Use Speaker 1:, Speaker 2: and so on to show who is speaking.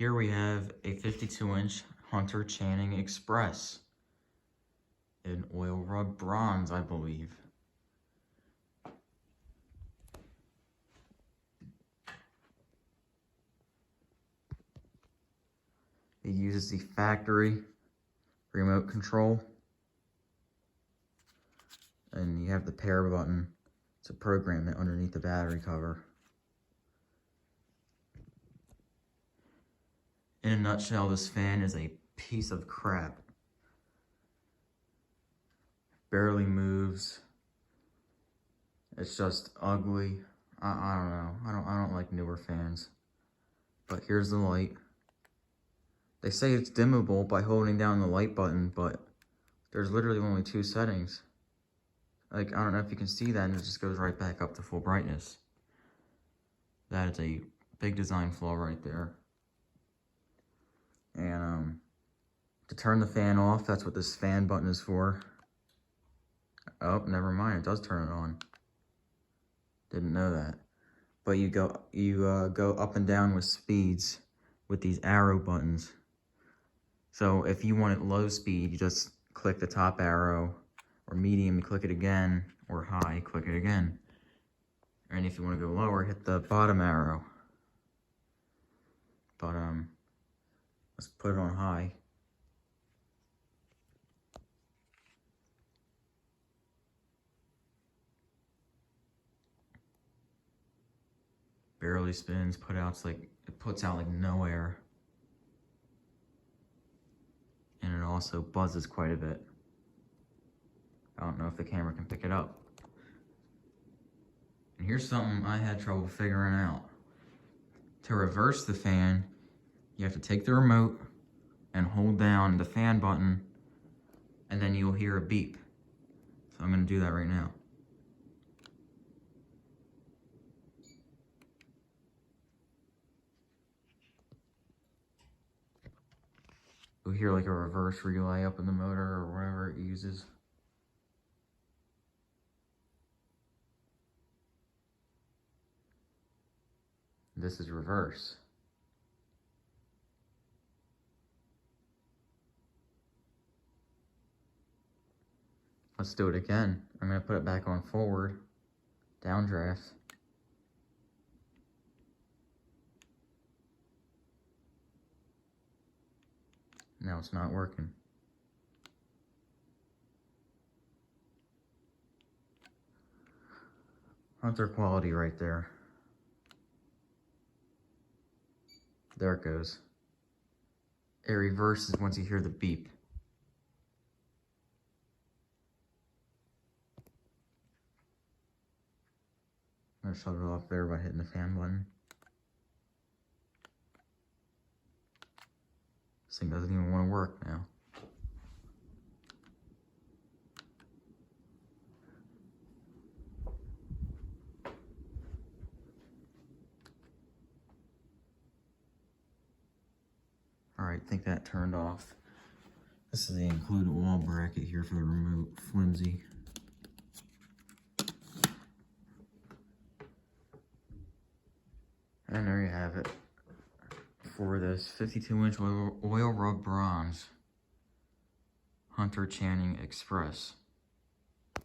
Speaker 1: Here we have a 52-inch Hunter Channing Express in oil rub bronze, I believe. It uses the factory remote control, and you have the pair button to program it underneath the battery cover. In a nutshell, this fan is a piece of crap. Barely moves. It's just ugly. I don't know. I don't like newer fans. But here's the light. They say it's dimmable by holding down the light button, but there's literally only 2 settings. Like, I don't know if you can see that, and it just goes right back up to full brightness. That is a big design flaw right there. And to turn the fan off, that's what this fan button is for. Oh, never mind, it does turn it on. Didn't know that. But you go up and down with speeds with these arrow buttons. So if you want it low speed, you just click the top arrow, or medium, you click it again, or high, click it again. And if you want to go lower, hit the bottom arrow. But let's put it on high. Barely spins, it puts out like no air. And it also buzzes quite a bit. I don't know if the camera can pick it up. And here's something I had trouble figuring out. To reverse the fan, you have to take the remote and hold down the fan button, and then you'll hear a beep. So I'm gonna do that right now. You'll hear like a reverse relay up in the motor or whatever it uses. This is reverse. Let's do it again. I'm gonna put it back on forward, downdraft. Now it's not working. Hunter quality right there. There it goes. It reverses once you hear the beep. I'm gonna shut it off there by hitting the fan button. This thing doesn't even want to work now. Alright, I think that turned off. This is the included wall bracket here for the remote, flimsy. And there you have it for this 52-inch oil rub bronze Hunter Channing Express.